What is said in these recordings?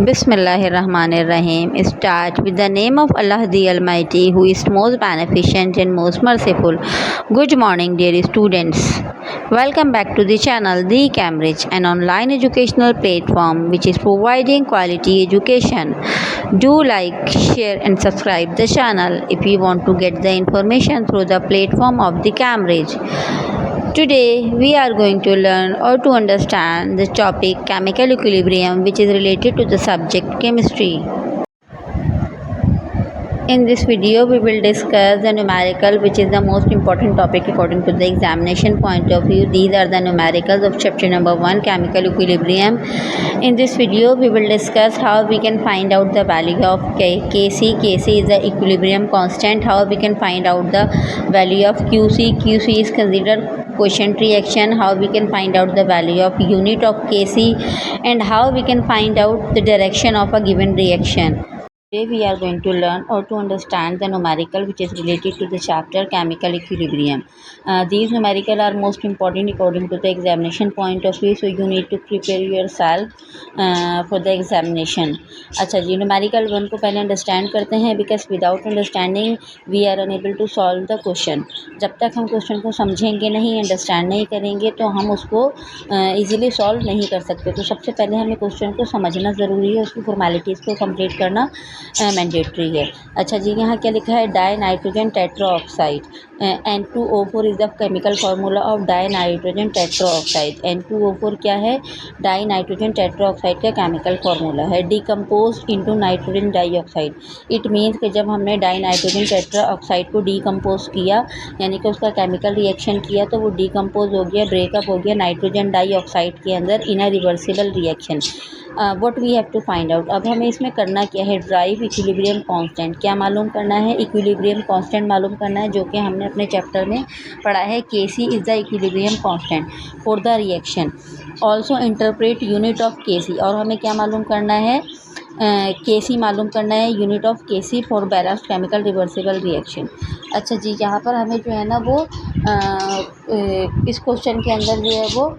Bismillahirrahmanirrahim. Start with the name of Allah the Almighty, who is most beneficent and most merciful. Good morning, dear students. Welcome back to the channel The Cambridge, an online educational platform which is providing quality education. Do like, share, and subscribe the channel if you want to get the information through the platform of The Cambridge. Today we are going to learn or to understand the topic chemical equilibrium, which is related to the subject chemistry. In this video we will discuss the numerical, which is the most important topic according to the examination point of view. These are the numericals of chapter number 1, chemical equilibrium. In this video we will discuss how we can find out the value of Kc. Kc is the equilibrium constant. How we can find out the value of Qc. Qc is considered quotient reaction. How we can find out the value of unit of Kc, and how we can find out the direction of a given reaction. Today we are going to learn or to understand the numerical, which is related to the chapter chemical equilibrium. These numerical are most important according to the examination point of view, so you need to prepare yourself for the examination. अच्छा जी, numerical 1 को पहले understand करते हैं, because without understanding we are unable to solve the question. जब तक हम question को समझेंगे नहीं, अंडरस्टैंड नहीं करेंगे, तो हम उसको ईजिली सॉल्व नहीं कर सकते. तो सबसे पहले हमें क्वेश्चन को समझना ज़रूरी है, उसकी फॉर्मेलिटीज़ को कंप्लीट करना मैंडेटरी है. अच्छा जी, यहाँ क्या लिखा है? Die nitrogen tetroxide. N2O4 is the chemical formula of die nitrogen tetroxide. N2O4 क्या है? डाई नाइट्रोजन टेट्राऑक्साइड का केमिकल फार्मूला है. Decompose into nitrogen dioxide. It means कि जब हमने डाई नाइट्रोजन टेट्राऑक्साइड को डिकम्पोज किया, यानी कि उसका केमिकल रिएक्शन किया, तो वो डिकम्पोज हो गया, ब्रेकअप हो गया नाइट्रोजन डाइऑक्साइड के अंदर in a reversible reaction. What we have to find out. अब हमें इसमें करना क्या है? Derive equilibrium constant. क्या मालूम करना है? इक्विलिब्रियम कांस्टेंट मालूम करना है, जो कि हमने अपने चैप्टर में पढ़ा है. Kc is the equilibrium constant for the reaction. Also interpret unit of Kc. और हमें क्या मालूम करना है? Kc मालूम करना है, unit of Kc for balanced chemical reversible reaction. अच्छा जी, यहाँ पर हमें जो है ना वो इस क्वेश्चन के अंदर जो है वो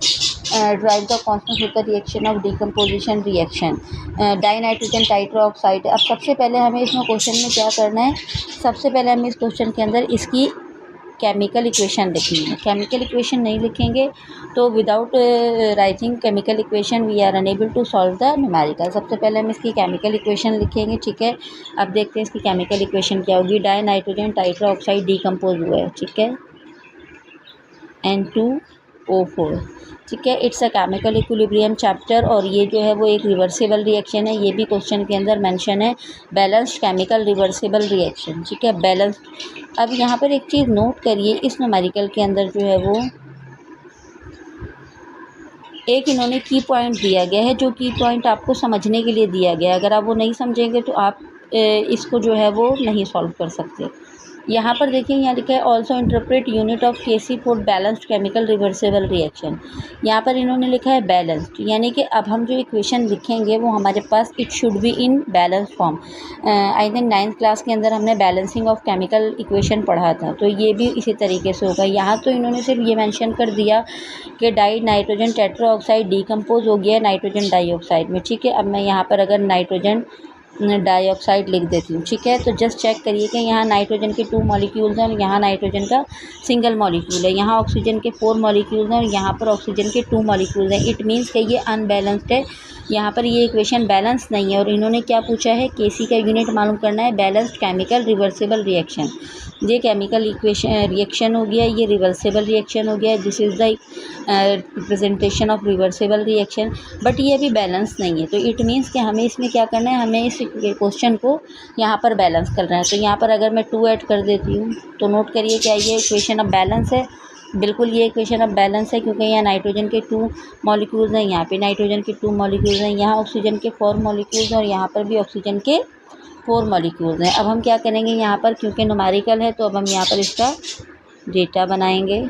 derive the constant for the reaction of decomposition reaction di nitrogen tetroxide. अब सबसे पहले हमें इसमें क्वेश्चन में क्या करना है? सबसे पहले हमें इस क्वेश्चन के अंदर इसकी केमिकल इक्वेशन लिखनी है. केमिकल इक्वेशन नहीं लिखेंगे तो without writing chemical equation we are unable to solve the numerical. सबसे पहले हम इसकी केमिकल इक्वेशन लिखेंगे. ठीक है, अब देखते हैं इसकी केमिकल इक्वेशन क्या होगी. डाई नाइट्रोजन टाइट्रोऑक्साइड डिकम्पोज हुआ है, ठीक है, N2O4. ठीक है, it's a chemical equilibrium chapter, और ये जो है वो एक रिवर्सिबल रिएक्शन है. ये भी क्वेश्चन के अंदर मेंशन है, बैलेंस्ड केमिकल रिवर्सिबल रिएक्शन. ठीक है, बैलेंस्ड. अब यहाँ पर एक चीज़ नोट करिए, इस न्यूमेरिकल के अंदर जो है वो एक इन्होंने की पॉइंट दिया गया है, जो की पॉइंट आपको समझने के लिए दिया गया है. अगर आप वो नहीं समझेंगे तो आप इसको जो है वो नहीं सॉल्व कर सकते. यहाँ पर देखिए, यहाँ लिखा है also interpret unit of Kc for balanced chemical reversible reaction. यहाँ पर इन्होंने लिखा है बैलेंस्ड, यानी कि अब हम जो इक्वेशन लिखेंगे वो हमारे पास it should be in balance form. I think 9th class के अंदर हमने बैलेंसिंग ऑफ केमिकल इक्वेशन पढ़ा था, तो ये भी इसी तरीके से होगा. यहाँ तो इन्होंने सिर्फ ये मैंशन कर दिया कि डाई नाइट्रोजन टेट्राऑक्साइड डिकम्पोज हो गया नाइट्रोजन डाइऑक्साइड में. ठीक है, अब मैं यहाँ पर अगर नाइट्रोजन डाइऑक्साइड लिख देती हूँ. ठीक है, तो जस्ट चेक करिए कि यहाँ नाइट्रोजन के 2 मॉलिक्यूल्स हैं और यहाँ नाइट्रोजन का सिंगल मॉलिक्यूल है. यहाँ ऑक्सीजन के 4 मॉलिक्यूल्स हैं और यहाँ पर ऑक्सीजन के 2 मॉलिक्यूल्स हैं. इट मीन्स कि ये अनबैलेंस्ड है. यहाँ पर ये इक्वेशन बैलेंस नहीं है. और इन्होंने क्या पूछा है? Kc का यूनिट मालूम करना है, बैलेंस्ड केमिकल रिवर्सिबल रिएक्शन. ये केमिकल इक्वेशन रिएक्शन हो गया, ये रिवर्सिबल रिएक्शन हो गया. This is the representation of reversible reaction, but ये अभी बैलेंस नहीं है. तो इट मीन्स कि हमें इसमें क्या करना है? हमें इस क्वेश्चन को यहाँ पर बैलेंस करना है. तो यहाँ पर अगर मैं 2 ऐड कर देती हूँ तो नोट करिए क्या ये इक्वेशन अब बैलेंस है. बिल्कुल ये इक्वेशन अब बैलेंस है, क्योंकि यहाँ नाइट्रोजन के 2 मॉलिक्यूल्स हैं, यहाँ पे नाइट्रोजन के 2 मॉलिक्यूल्स हैं, यहाँ ऑक्सीजन के 4 मॉलिक्यूल्स हैं और यहाँ पर भी ऑक्सीजन के 4 मॉलिक्यूल्स हैं. अब हम क्या करेंगे यहाँ पर, क्योंकि न्यूमेरिकल है, तो अब हम यहाँ पर इसका डेटा बनाएंगे.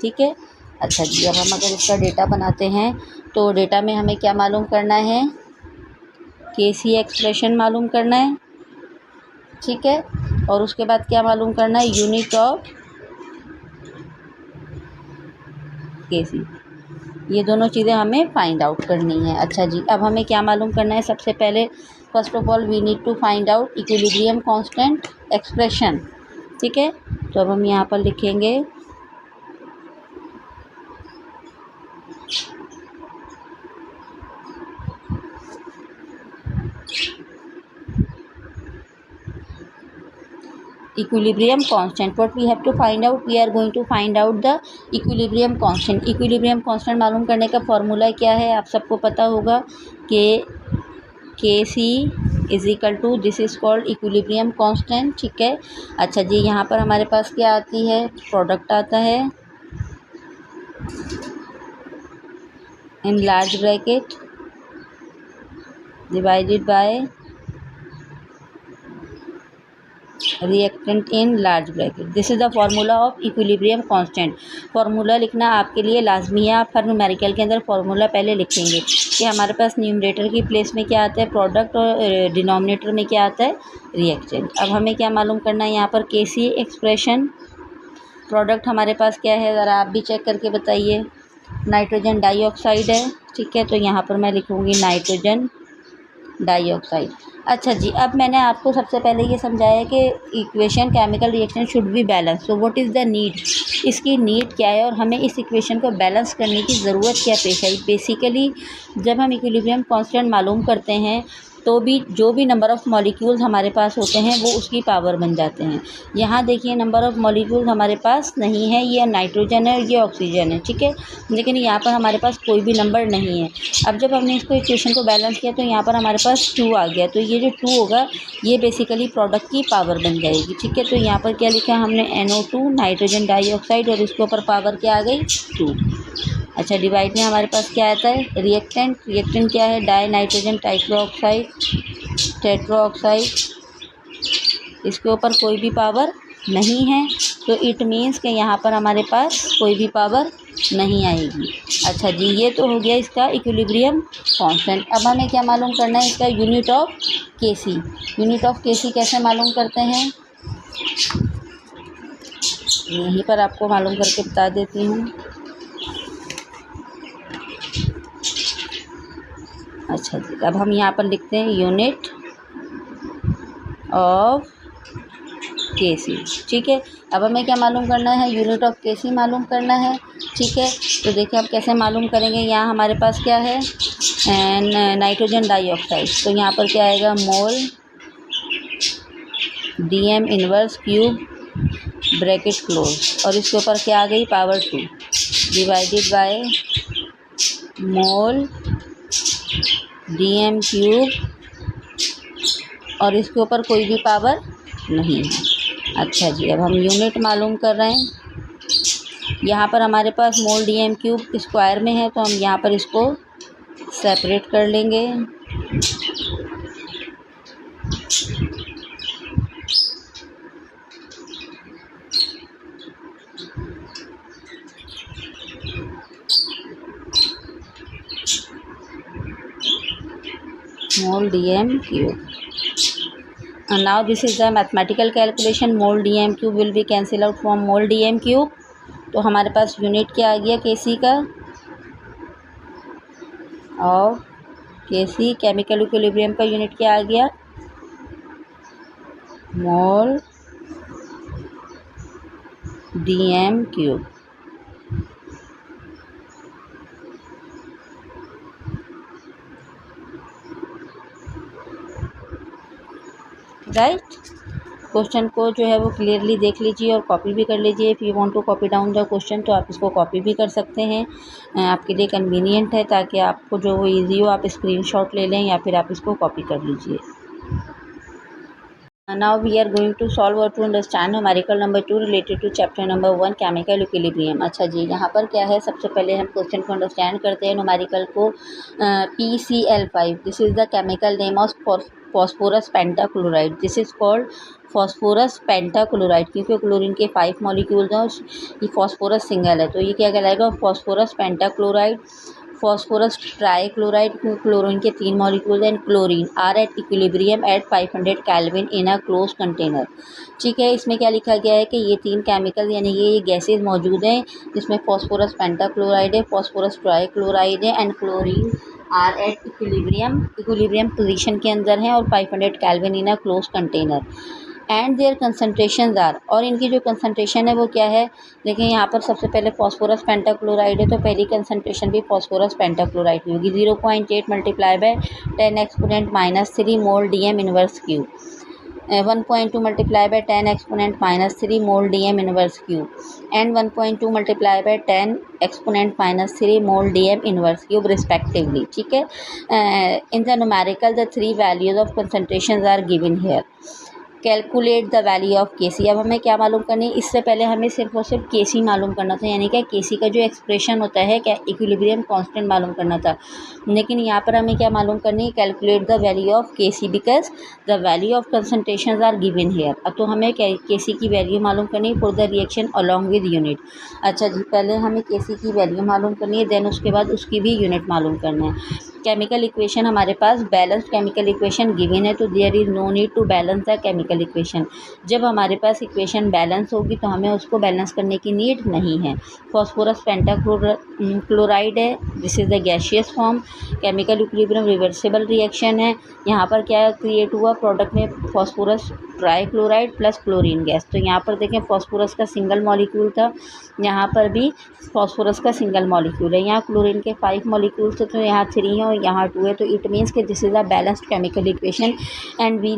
ठीक है, अच्छा जी, अब हम अगर इसका डेटा बनाते हैं तो डेटा में हमें क्या मालूम करना है? Kc एक्सप्रेशन मालूम करना है. ठीक है, और उसके बाद क्या मालूम करना है? Unit of Kc. ये दोनों चीज़ें हमें फाइंड आउट करनी है। अच्छा जी, अब हमें क्या मालूम करना है? सबसे पहले first of all we need to find out equilibrium constant expression. ठीक है, तो अब हम यहाँ पर लिखेंगे equilibrium constant. What we have to find out? We are going to find out the equilibrium constant. equilibrium constant मालूम करने का फॉर्मूला क्या है? आप सबको पता होगा कि Kc is equal to, this is called equilibrium constant. ठीक है, अच्छा जी, यहाँ पर हमारे पास क्या आती है? प्रोडक्ट आता है in large bracket divided by reactant in large bracket. This is the formula of equilibrium constant. Formula लिखना आपके लिए लाजमी है। आप हर न्यूमेरिकल के अंदर फार्मूला पहले लिखेंगे कि हमारे पास न्यूमरेटर की प्लेस में क्या आता है? प्रोडक्ट, और डिनोमिनेटर में क्या आता है? रिएक्टेंट। अब हमें क्या मालूम करना है यहाँ पर? केसी एक्सप्रेशन। प्रोडक्ट हमारे पास क्या है? ज़रा आप भी चेक करके बताइए। नाइट्रोजन डाइऑक्साइड है। ठीक है, तो यहाँ पर मैं लिखूँगी नाइट्रोजन डाइऑक्साइड। अच्छा जी, अब मैंने आपको सबसे पहले ये समझाया कि equation chemical reaction should be balance. So what is the need? इसकी नीड क्या है और हमें इस इक्वेशन को बैलेंस करने की ज़रूरत क्या पेश आई? बेसिकली जब हम इक्विलिब्रियम कांस्टेंट मालूम करते हैं तो भी जो भी नंबर ऑफ़ मॉलिक्यूल्स हमारे पास होते हैं वो उसकी पावर बन जाते हैं। यहाँ देखिए नंबर ऑफ़ मॉलिक्यूल्स हमारे पास नहीं है, ये नाइट्रोजन है और ये ऑक्सीजन है। ठीक है, लेकिन यहाँ पर हमारे पास कोई भी नंबर नहीं है। अब जब हमने इसको इक्वेशन को बैलेंस किया तो यहाँ पर हमारे पास 2 आ गया, तो ये जो 2 होगा ये बेसिकली प्रोडक्ट की पावर बन जाएगी। ठीक है, तो यहाँ पर क्या लिखा हमने? NO2 नाइट्रोजन डाइऑक्साइड, और इसके ऊपर पावर क्या आ गई? 2। अच्छा, डिवाइड में हमारे पास क्या आता है? रिएक्टेंट। रिएक्टेंट क्या है? डाई नाइट्रोजन टेट्राऑक्साइड, इसके ऊपर कोई भी पावर नहीं है, तो इट मीन्स कि यहाँ पर हमारे पास कोई भी पावर नहीं आएगी। अच्छा जी, ये तो हो गया इसका इक्विलिब्रियम कांस्टेंट। अब हमें क्या मालूम करना है? इसका unit of KC. Unit of KC कैसे मालूम करते हैं? यहीं पर आपको मालूम करके बता देती हूँ। अच्छा जी, अब हम यहाँ पर लिखते हैं यूनिट ऑफ केसी। ठीक है, अब हमें क्या मालूम करना है? यूनिट ऑफ केसी मालूम करना है। ठीक है, तो देखिए अब कैसे मालूम करेंगे। यहाँ हमारे पास क्या है? नाइट्रोजन डाइऑक्साइड, तो यहाँ पर क्या आएगा? Mole DM inverse cube bracket close, और इसके ऊपर क्या आ गई? Power 2 divided by mole DM cube, और इसके ऊपर कोई भी पावर नहीं है। अच्छा जी, अब हम यूनिट मालूम कर रहे हैं। यहाँ पर हमारे पास मोल DM क्यूब स्क्वायर में है, तो हम यहाँ पर इसको सेपरेट कर लेंगे। मोल DM cube. And now this is the mathematical calculation. Mole DM cube will be cancel out from mole DM cube. तो हमारे पास यूनिट क्या आ गया Kc का? और Kc केमिकल इक्विलिब्रियम का यूनिट क्या आ गया? मोल DM क्यूब। राइट, क्वेश्चन को जो है वो क्लियरली देख लीजिए और कॉपी भी कर लीजिए। If you want to copy down the question तो आप इसको कॉपी भी कर सकते हैं, आपके लिए कन्वीनियंट है, ताकि आपको जो वो ईजी हो। आप स्क्रीनशॉट ले लें या फिर आप इसको कॉपी कर लीजिए। Now we are going to solve और to understand numerical number 2 related to chapter number 1 chemical equilibrium. अच्छा जी, यहाँ पर क्या है? सबसे पहले हम क्वेश्चन को अंडरस्टैंड करते हैं न्यूमेरिकल को। PCl5, this is the chemical name of phosphorus pentachloride. This is called phosphorus pentachloride, क्योंकि क्लोरीन के 5 मॉलिक्यूल्स हैं, ये फॉस्फोरस सिंगल है, तो ये क्या कहलाएगा? Phosphorus pentachloride. Phosphorus trichloride, chlorine के 3 molecule and chlorine are at equilibrium at 500 kelvin in a close container. ठीक है, इसमें क्या लिखा गया है कि ये 3 केमिकल यानी ये गैसेज मौजूद हैं जिसमें फॉस्फोरस पेंटाक्लोराइड है, फॉस्फोरस ट्राइक्लोराइड है and chlorine are at equilibrium position के अंदर है और 500 kelvin in a close container and their concentration are, और इनकी जो कंसनट्रेशन है वो क्या है। देखिए यहाँ पर सबसे पहले फॉस्फोरस पेंटाक्लोराइड है तो पहली कंसनट्रेशन भी फॉस्फोरस पेंटाक्लोराइड की होगी 0.8 multiply by 10 exponent -3 mole DM inverse cube, 1.2 multiply by 10 exponent -3 mole DM inverse cube and 1.2 multiply by 10 exponent -3 mole DM inverse cube respectively. ठीक है, in the numerical the 3 values of concentration are given here. Calculate the value of KC. अब हमें क्या मालूम करनी है, इससे पहले हमें सिर्फ और सिर्फ केसी मालूम करना था, यानी कि केसी का जो एक्सप्रेशन होता है क्या इक्विलिब्रियम कांस्टेंट मालूम करना था। लेकिन यहाँ पर हमें क्या मालूम करनी है, calculate the value of KC because the value of concentration are given here. अब तो हमें केसी की वैल्यू मालूम करनी है for the reaction along with unit. अच्छा जी, पहले हमें केसी की वैल्यू मालूम करनी है, देन उसके बाद उसकी भी यूनिट मालूम करना है। केमिकल इक्वेशन हमारे पास बैलेंस्ड केमिकल इक्वेशन गिवन है तो there is no need to balance the chemical equation. जब हमारे पास इक्वेशन बैलेंस होगी तो हमें उसको बैलेंस करने की नीड नहीं है। फॉस्फोरस पेंटाक्लोराइड है, this is the gaseous form, chemical equilibrium reversible reaction है। यहाँ पर क्या क्रिएट हुआ, प्रोडक्ट में phosphorus trichloride plus chlorine gas. तो यहाँ पर देखें फॉस्फोरस का सिंगल मॉलिक्यूल था, यहाँ पर भी फॉस्फोरस का सिंगल मॉलिक्यूल है। यहाँ क्लोरीन के 5 मॉलिक्यूल थे तो यहाँ 3 है और यहाँ 2 है। तो इट मीन्स कि this is a balanced chemical equation and we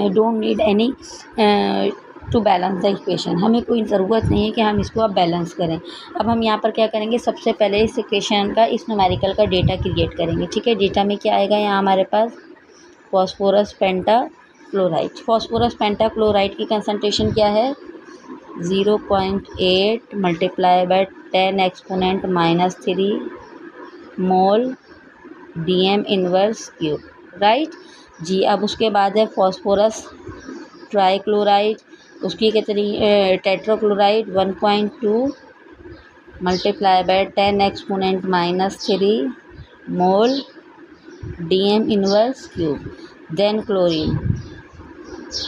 don't need any to balance the equation. हमें कोई ज़रूरत नहीं है कि हम इसको अब बैलेंस करें। अब हम यहाँ पर क्या करेंगे, सबसे पहले इस इक्वेशन का, इस न्यूमेरिकल का डेटा क्रिएट करेंगे। ठीक है, डेटा में क्या आएगा, यहाँ हमारे पास फॉस्फोरस पेंटाक्लोराइड। फॉस्फोरस पेंटाक्लोराइड की कंसनट्रेशन क्या है, 0.8 multiply by 10 exponent -3 mole DM inverse cube, right जी। अब उसके बाद है फॉस्फोरस ट्राइक्लोराइड, उसकी कितनी, tetrachloride 1.2 multiply by 10 exponent -3 mole DM inverse cube. Then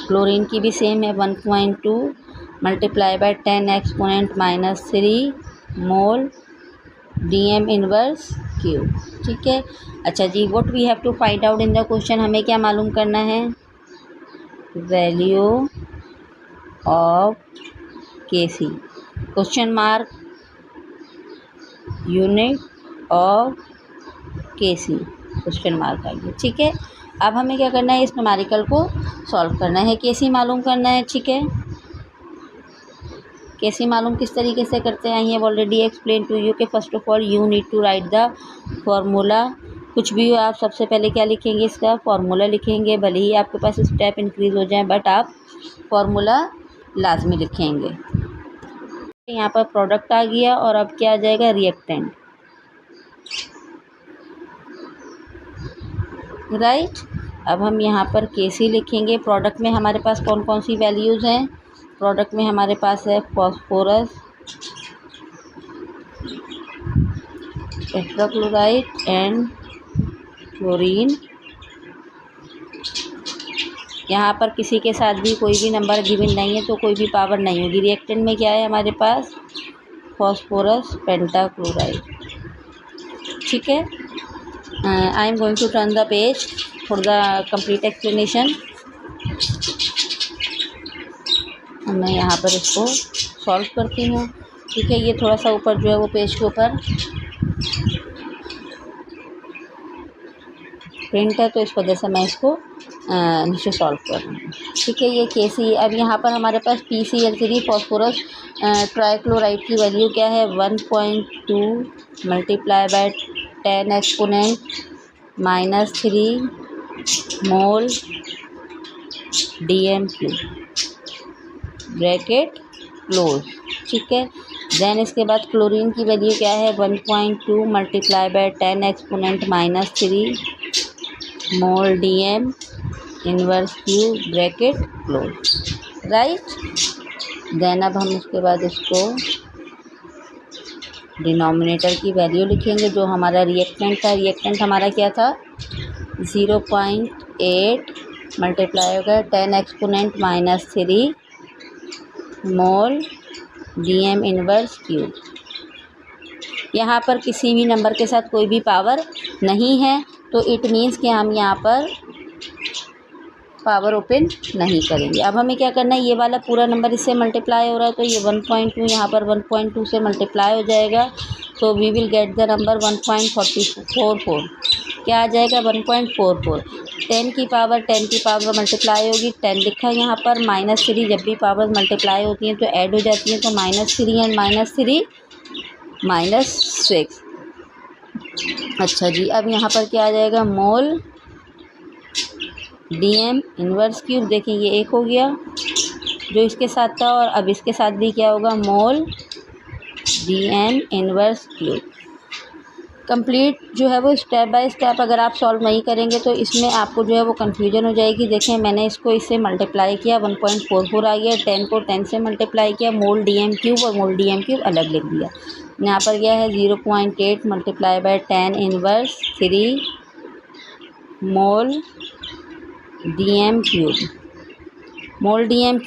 chlorine की भी सेम है 1.2 multiply by 10 exponent -3 mole DM inverse cube. ठीक है, अच्छा जी, what we have to find out in the question, हमें क्या मालूम करना है, value of KC question mark unit of KC question mark आइए। ठीक है, अब हमें क्या करना है, इस न्यूमेरिकल को सॉल्व करना है, केसी मालूम करना है। ठीक है, केसी मालूम किस तरीके से करते हैं, I have already explain to you कि first of all you need to write the formula. कुछ भी हो आप सबसे पहले क्या लिखेंगे, इसका फॉर्मूला लिखेंगे, भले ही आपके पास स्टेप इंक्रीज हो जाए बट आप फॉर्मूला लाजमी लिखेंगे। यहाँ पर प्रोडक्ट आ गया और अब क्या आ जाएगा, रिएक्टेंट, राइट। अब हम यहाँ पर केसी लिखेंगे। प्रोडक्ट में हमारे पास कौन कौन सी वैल्यूज़ हैं, प्रोडक्ट में हमारे पास है फॉस्फोरस टेट्राक्लोराइड एंड क्लोरीन। यहाँ पर किसी के साथ भी कोई भी नंबर गिवन नहीं है तो कोई भी पावर नहीं होगी। रिएक्टेंट में क्या है हमारे पास, फॉस्फोरस पेंटाक्लोराइड। ठीक है, I am going to turn the page for the complete explanation. मैं यहाँ पर इसको सॉल्व करती हूँ। ठीक है, ये थोड़ा सा ऊपर जो है वो पेज के ऊपर प्रिंट है तो इस वजह से मैं इसको नीचे सॉल्व कर रही हूँ। ठीक है, ये केसी। अब यहाँ पर हमारे पास PCl3 फॉस्फोरस ट्राइक्लोराइड की वैल्यू क्या है, 1.2 multiply by 10 exponent -3 mole DM cube, bracket close. ठीक है, देन इसके बाद क्लोरीन की वैल्यू क्या है, 1.2 multiply by 10 exponent -3 mole DM inverse cube, bracket close, right. Then अब हम उसके बाद इसको डिनोमिनेटर की वैल्यू लिखेंगे जो हमारा रिएक्टेंट था। रिएक्टेंट हमारा क्या था 0.8 मल्टीप्लाई होगा 10 exponent -3 mole DM inverse cube. यहाँ पर किसी भी नंबर के साथ कोई भी पावर नहीं है तो इट मीन्स कि हम यहाँ पर पावर ओपन नहीं करेंगे। अब हमें क्या करना है, ये वाला पूरा नंबर इससे मल्टीप्लाई हो रहा है तो ये 1.2 यहाँ पर 1.2 से मल्टीप्लाई हो जाएगा तो we will get the number 1.44। क्या आ जाएगा 1.44। 10 की पावर मल्टीप्लाई होगी, 10 लिखा यहाँ पर, -3 जब भी पावर मल्टीप्लाई होती हैं तो ऐड हो जाती हैं तो -3 एंड -3 -6। अच्छा जी, अब यहाँ पर क्या आ जाएगा मोल DM इनवर्स क्यूब। देखिए ये एक हो गया जो इसके साथ था और अब इसके साथ भी क्या होगा मोल DM इनवर्स क्यूब। कंप्लीट जो है वो स्टेप बाय स्टेप अगर आप सॉल्व नहीं करेंगे तो इसमें आपको जो है वो कन्फ्यूजन हो जाएगी। देखें मैंने इसको इससे मल्टीप्लाई किया 1.44 आ गया, 10 को 10 से मल्टीप्लाई किया, मोल DM क्यूब और मोल DM क्यूब अलग लिख दिया। यहाँ पर क्या है 0.8 multiply by 10 inverse 3 mole DM cube. Mole DM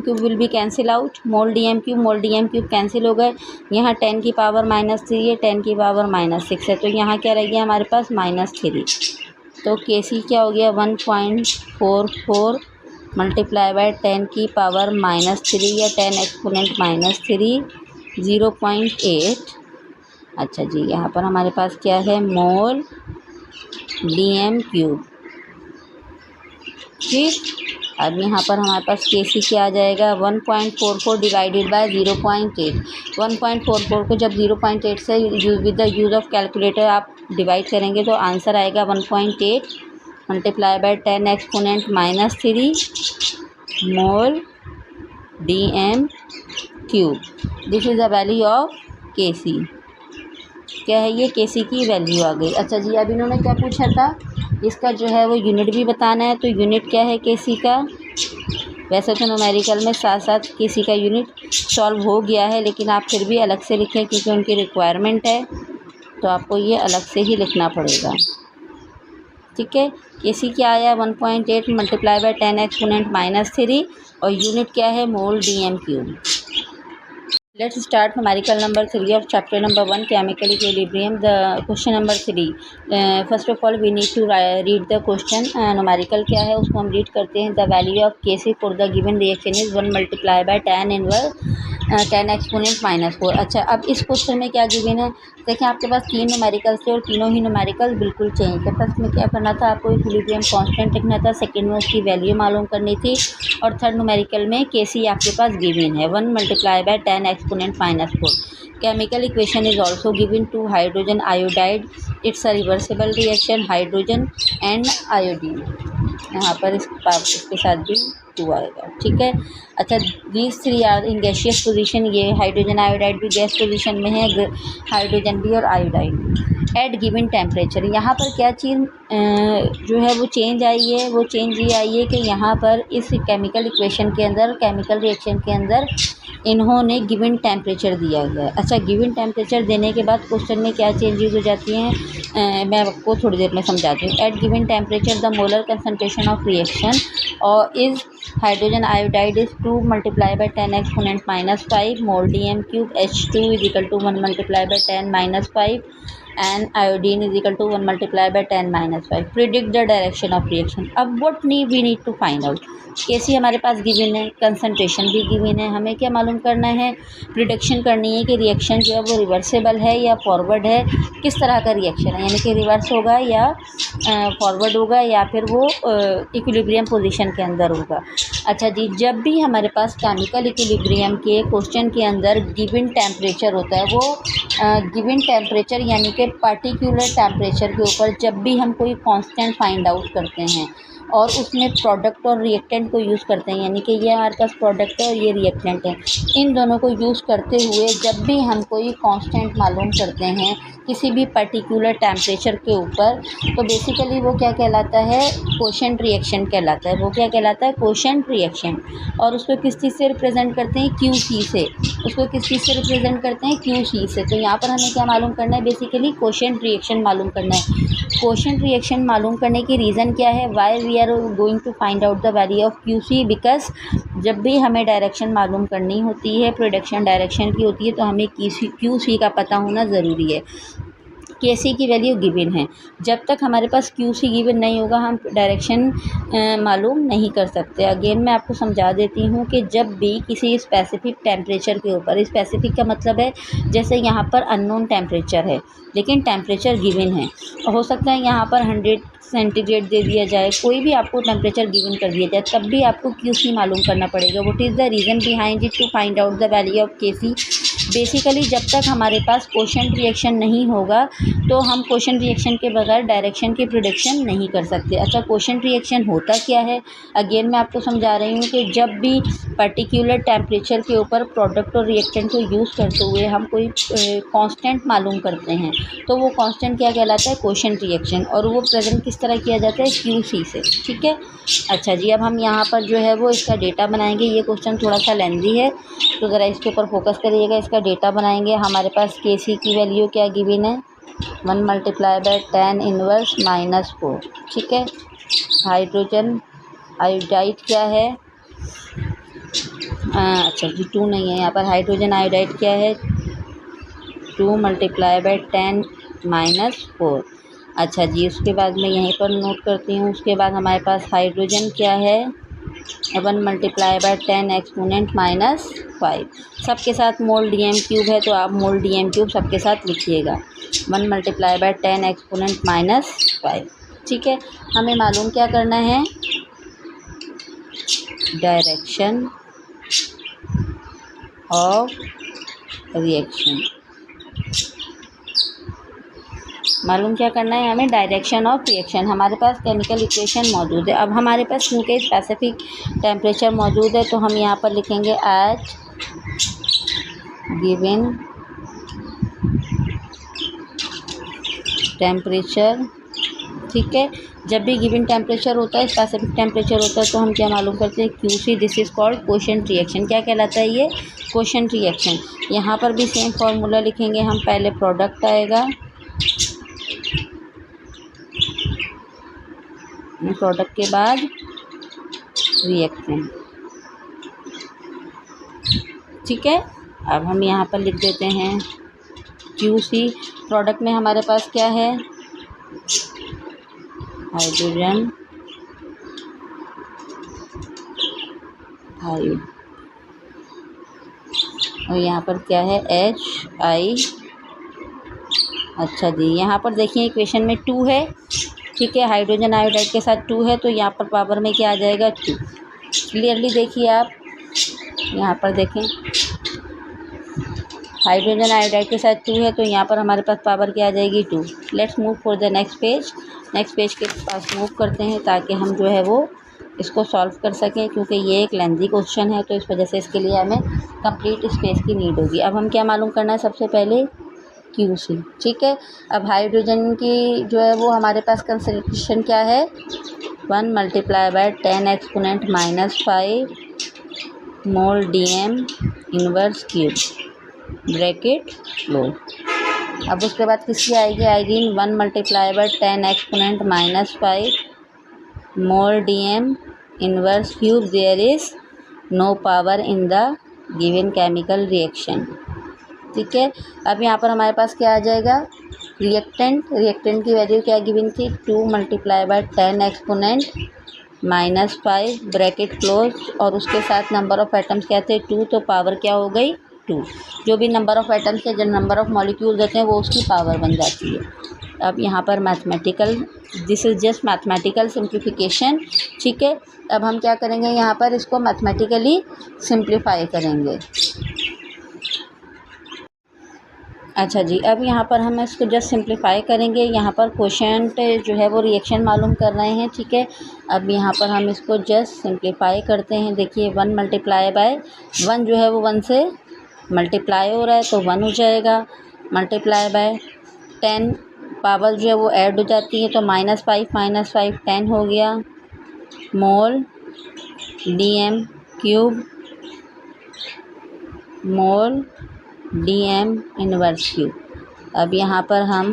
cube will be cancel out, mole DM cube cancel हो गए। यहाँ 10 की पावर -3 है, 10 की पावर -6 है तो यहाँ क्या रह गया हमारे पास -3। तो KC क्या हो गया 1.44 मल्टीप्लाई बाय 10 की पावर -3 या 10 एक्सपोनेंट -3 0.8। अच्छा जी, यहाँ पर हमारे पास क्या है मोल DM क्यूब। ठीक, अब यहाँ पर हमारे पास KC क्या आ जाएगा 1.44 डिवाइडेड बाय 0.8। 1.44 को जब 0.8 से with the use of calculator आप डिवाइड करेंगे तो आंसर आएगा 1.8 multiply by 10 exponent -3 mole DM cube. This is the value of KC। क्या है ये KC की वैल्यू आ गई। अच्छा जी, अब इन्होंने क्या पूछा था, इसका जो है वो यूनिट भी बताना है। तो यूनिट क्या है KC का, वैसे तो न्यूमेरिकल में साथ साथ KC का यूनिट सॉल्व हो गया है लेकिन आप फिर भी अलग से लिखें क्योंकि उनकी रिक्वायरमेंट है तो आपको ये अलग से ही लिखना पड़ेगा। ठीक है, KC क्या आया 1.8 मल्टीप्लाई बाय 10 एक्सपोनेंट -3 और यूनिट क्या है मोल DM cube. Let's start numerical number 3 of chapter number 1 chemical equilibrium. The question number 3. First of all we need to read the question. Numerical क्या है उसको हम read करते हैं। The value of KC for the given reaction is 1 multiplied by tan inverse 10 exponent -4। अच्छा, अब इस question में क्या गिवन है, देखिए आपके पास 3 न्यूमेरिकल थे और तीनों ही न्यूमेरिकल बिल्कुल चेंज थे। फर्स्ट में क्या करना था, आपको इक्विलिब्रियम कांस्टेंट लिखना था, सेकंड में उसकी वैल्यू मालूम करनी थी और थर्ड न्यूमेरिकल में KC आपके पास गिवन है 1 multiply by 10 exponent -4। Chemical equation is also given to hydrogen iodide, it's a reversible reaction hydrogen and iodine. यहाँ पर इसके साथ भी 2 आएगा। ठीक है, अच्छा these 3 are in gaseous position. ये हाइड्रोजन आयोडाइड भी गैस पोजीशन में है, हाइड्रोजन भी और आयोडाइड भी। एट गिवन टेम्परेचर, यहाँ पर क्या चीज़ जो है वो चेंज आई है, वो चेंज ये आई है कि यहाँ पर इस केमिकल इक्वेशन के अंदर, केमिकल रिएक्शन के अंदर इन्होंने गिवन टेम्परेचर दिया गया है। अच्छा, गिवन टेम्परेचर देने के बाद क्वेश्चन में क्या चेंजेस हो जाती हैं मैं आपको थोड़ी देर में समझाती हूँ। At given temperature the molar concentration of reaction और is hydrogen iodide is 2 multiply by 10 exponent -5 mole DM cube, H2 is equal to 1 multiply by 10 -5 and iodine is equal to 1 multiplied by 10 -5. Predict the direction of reaction. अब what we need to find out. KC हमारे पास given है, concentration भी given है, हमें क्या मालूम करना है, प्रिडिक्शन करनी है कि रिएक्शन जो है वो रिवर्सेबल है या फॉरवर्ड है, किस तरह का रिएक्शन है, यानी कि रिवर्स होगा या फॉरवर्ड होगा या फिर वो इक्विलिब्रियम पोजीशन के अंदर होगा। अच्छा जी, जब भी हमारे पास केमिकल इक्विलिब्रियम के क्वेश्चन के अंदर गिवन टेम्परेचर होता है, वो गिवन टेम्परेचर यानी कि पर्टिकुलर टेम्परेचर के ऊपर जब भी हम कोई कांस्टेंट फाइंड आउट करते हैं और उसमें प्रोडक्ट और रिएक्टेंट को यूज़ करते हैं, यानी कि ये हमारे पास प्रोडक्ट है और ये रिएक्टेंट है। इन दोनों को यूज़ करते हुए जब भी हम कोई कांस्टेंट मालूम करते हैं किसी भी पर्टिकुलर टेम्परेचर के ऊपर, तो बेसिकली वो क्या कहलाता है, क्वोशंट रिएक्शन कहलाता है। वो क्या कहलाता है, क्वोशंट रिएक्शन। और उसको किस चीज़ से रिप्रेजेंट करते हैं, QC से। उसको किस चीज़ से रिप्रेजेंट करते हैं, QC से। तो यहाँ पर हमें क्या मालूम करना है, बेसिकली क्वोशंट रिएक्शन मालूम करना है। क्वोशंट रिएक्शन मालूम करने की रीज़न क्या है, why we are going to find out the value of QC, because जब भी हमें डायरेक्शन मालूम करनी होती है, प्रोडक्शन डायरेक्शन की होती है, तो हमें QC का पता होना ज़रूरी है। KC की वैल्यू गिवन है। जब तक हमारे पास QC गिवन नहीं होगा हम डायरेक्शन मालूम नहीं कर सकते। अगेन मैं आपको समझा देती हूँ कि जब भी किसी स्पेसिफिक टेम्परेचर के ऊपर, स्पेसिफिक का मतलब है जैसे यहाँ पर अननोन टेम्परेचर है लेकिन टेम्परेचर गिवन है, हो सकता है यहाँ पर 100 सेंटीग्रेड दे दिया जाए, कोई भी आपको टेम्परेचर गिवन कर दिया जाए, तब भी आपको QC मालूम करना पड़ेगा। What is the reason behind it, to find out the value of KC। Basically जब तक हमारे पास क्वोशंट रिएक्शन नहीं होगा तो हम क्वोशंट रिएक्शन के बगैर डायरेक्शन की प्रेडिक्शन नहीं कर सकते। अच्छा, क्वोशंट रिएक्शन होता क्या है, अगेन मैं आपको समझा रही हूँ कि जब भी पर्टिकुलर टेम्परेचर के ऊपर प्रोडक्ट और रिएक्टेंट को यूज़ करते हुए हम कोई कांस्टेंट मालूम करते हैं, तो वो कांस्टेंट क्या कहलाता है, क्वोशंट रिएक्शन। और वो प्रेजेंट किस तरह किया जाता है, QC से। ठीक है। अच्छा जी, अब हम यहाँ पर जो है वो इसका डेटा बनाएंगे। ये क्वेश्चन थोड़ा सा लेंदी है तो ज़रा इसके ऊपर फोकस करिएगा। इसका डेटा बनाएंगे। हमारे पास KC की वैल्यू क्या गिवन है, 1 × 10⁻⁻⁴। ठीक है। हाइड्रोजन आयोडाइड क्या है, अच्छा जी 2 नहीं है यहाँ पर। हाइड्रोजन आयोडाइड क्या है, 2 × 10⁻⁴। अच्छा जी, उसके बाद मैं यहीं पर नोट करती हूँ। उसके बाद हमारे पास हाइड्रोजन क्या है, 1 × 10⁻⁻⁵। सबके साथ मोल DM³ है तो आप मोल DM³ सबके साथ लिखिएगा, 1 × 10⁻⁻⁵। ठीक है। हमें मालूम क्या करना है, डायरेक्शन ऑफ रिएक्शन। मालूम क्या करना है हमें, डायरेक्शन ऑफ रिएक्शन। हमारे पास केमिकल इक्वेशन मौजूद है। अब हमारे पास क्योंकि स्पेसिफिक टेम्परेचर मौजूद है तो हम यहाँ पर लिखेंगे एट गिवन टेम्परेचर। ठीक है। जब भी गिवन टेम्परेचर होता है, स्पेसिफिक टेम्परेचर होता है, तो हम क्या मालूम करते हैं, QC। This is called quotient reaction. क्या कहलाता है ये, क्वोशंट रिएक्शन। यहाँ पर भी सेम फार्मूला लिखेंगे हम। पहले प्रोडक्ट आएगा, प्रोडक्ट के बाद रिएक्टेंट। ठीक है। अब हम यहाँ पर लिख देते हैं QC। प्रोडक्ट में हमारे पास क्या है, हाइड्रोजन और यहाँ पर क्या है, HI। अच्छा जी, यहाँ पर देखिए इक्वेशन में 2 है। ठीक है। हाइड्रोजन आयोडाइड के साथ 2 है तो यहाँ पर पावर में क्या आ जाएगा, 2। क्लियरली देखिए आप यहाँ पर देखें, हाइड्रोजन आयोडाइड के साथ 2 है तो यहाँ पर हमारे पास पावर क्या आ जाएगी, 2। Let's move for the next page. Next page के पास मूव करते हैं ताकि हम जो है वो इसको सॉल्व कर सकें, क्योंकि ये एक लेंथी क्वेश्चन है तो इस वजह से इसके लिए हमें कंप्लीट स्पेस की नीड होगी। अब हम क्या मालूम करना है, सबसे पहले QC। ठीक है। अब हाइड्रोजन की जो है वो हमारे पास कंसंट्रेशन क्या है, 1 × 10⁻⁻⁵ मोल DM⁻³ ब्रैकेट लो। अब उसके बाद किसकी आएगी, आएगी 1 × 10⁻⁻⁵ mole DM⁻³ there is no power in the given chemical reaction. ठीक है। अब यहाँ पर हमारे पास क्या आ जाएगा, रिएक्टेंट। रिएक्टेंट की वैल्यू क्या गिवन थी, 2 × 10⁻⁻⁵ ब्रैकेट क्लोज, और उसके साथ नंबर ऑफ़ एटम्स क्या थे, 2, तो पावर क्या हो गई, 2। जो भी नंबर ऑफ़ एटम्स है, जो नंबर ऑफ़ मॉलिक्यूल्स होते हैं वो उसकी पावर बन जाती है। अब यहाँ पर mathematical, this is just mathematical simplification. ठीक है। अब हम क्या करेंगे, यहाँ पर इसको मैथमेटिकली सिंप्लीफाई करेंगे। अच्छा जी, अब यहाँ पर हम इसको जस्ट सिंप्लीफाई करेंगे। यहाँ पर कोशेंट जो है वो रिएक्शन मालूम कर रहे हैं, ठीक है। अब यहाँ पर हम इसको जस्ट सिंप्लीफाई करते हैं। देखिए 1 मल्टीप्लाई बाय 1 जो है वो 1 से मल्टीप्लाई हो रहा है तो 1 हो जाएगा, मल्टीप्लाई बाय 10 पावर जो है वो ऐड हो जाती है तो -5 10 हो गया, मोल dm क्यूब मोल dm इनवर्स क्यूब। अब यहाँ पर हम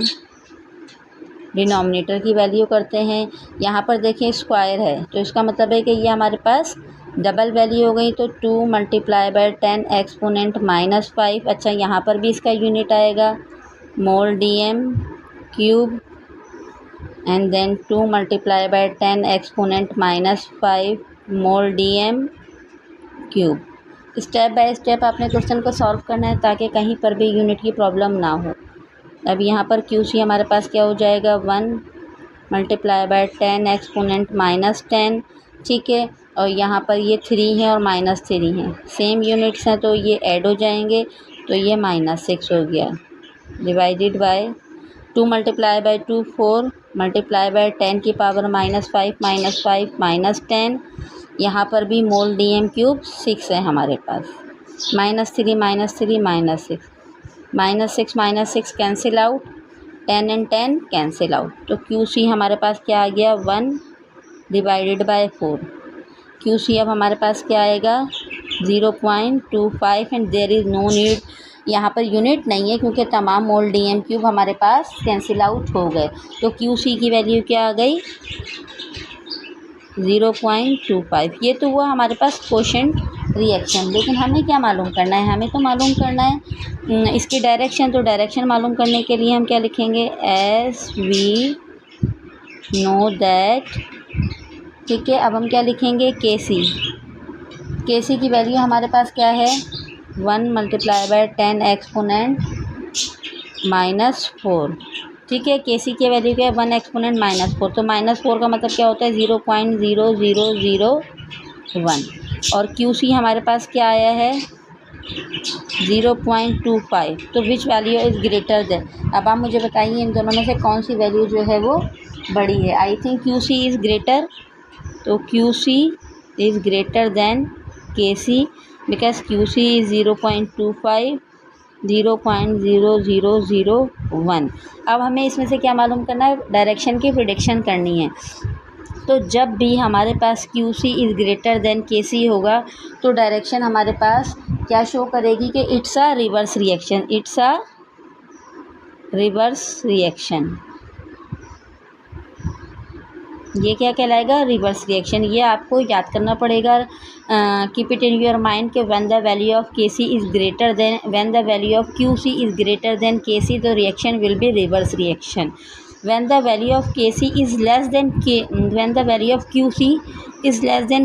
डिनोमिनेटर की वैल्यू करते हैं। यहाँ पर देखिए स्क्वायर है तो इसका मतलब है कि ये हमारे पास डबल वैल्यू हो गई, तो 2 मल्टीप्लाई बाय 10 एक्सपोनेंट -5। अच्छा, यहाँ पर भी इसका यूनिट आएगा, mole dm cube and then 2 multiply by 10 exponent -5 mole dm cube. Step by step आपने क्वेश्चन को सॉल्व करना है ताकि कहीं पर भी यूनिट की प्रॉब्लम ना हो। अब यहाँ पर QC हमारे पास क्या हो जाएगा, 1 मल्टीप्लाई बाय 10 एक्सपोनेंट -10, ठीक है। और यहाँ पर ये 3 है और -3 है, सेम यूनिट्स हैं तो ये ऐड हो जाएंगे, तो ये -6 हो गया, divided by 2 multiply bye 2 4 multiply by 10 की पावर -5 -10। यहाँ पर भी मोल dm क्यूब 6 है हमारे पास, -3 -6 cancel out, 10 and 10 cancel out, तो QC हमारे पास क्या आ गया, 1 डिवाइडेड बाय 4। QC अब हमारे पास क्या आएगा, 0.25 and there is no need, यहाँ पर यूनिट नहीं है क्योंकि तमाम मोल dm क्यूब हमारे पास कैंसिल आउट हो गए, तो QC की वैल्यू क्या आ गई, 0.25। ये तो हुआ हमारे पास कोशेंट रिएक्शन। लेकिन हमें क्या मालूम करना है, हमें तो मालूम करना है इसकी डायरेक्शन। तो डायरेक्शन मालूम करने के लिए हम क्या लिखेंगे, एस वी नो दैट, ठीक है। अब हम क्या लिखेंगे, केसी की वैल्यू हमारे पास क्या है, 1 मल्टीप्लाई बाय 10 एक्सपोनेंट -4, ठीक है। केसी की वैल्यू क्या है, 1 एक्सपोनेंट -4, तो -4 का मतलब क्या होता है, 0.0001। और QC हमारे पास क्या आया है, 0.25, तो which value is greater then. अब आप मुझे बताइए इन दोनों में से कौन सी वैल्यू जो है वो बड़ी है। I think QC is greater, तो QC is greater than KC because QC is 0.25 0.0001। अब हमें इसमें से क्या मालूम करना है, डायरेक्शन की प्रेडिक्शन करनी है। तो जब भी हमारे पास QC is greater than KC होगा तो डायरेक्शन हमारे पास क्या शो करेगी कि इट्स अ रिवर्स रिएक्शन, ये क्या कहलाएगा, रिवर्स रिएक्शन। ये आपको याद करना पड़ेगा, keep it in your mind कि when the value of QC is greater than KC तो reaction will be reverse reaction. when the value of QC is less than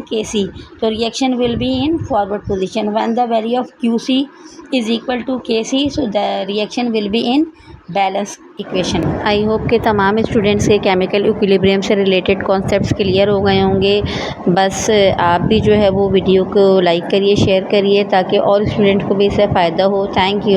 KC so reaction will be in forward position. When the value of QC is equal to KC so the reaction will be in balance equation. I hope के तमाम students के chemical equilibrium से related concepts clear हो गए होंगे। बस आप भी जो है वो वीडियो को लाइक करिए, शेयर करिए ताकि और स्टूडेंट को भी इससे फ़ायदा हो। Thank you.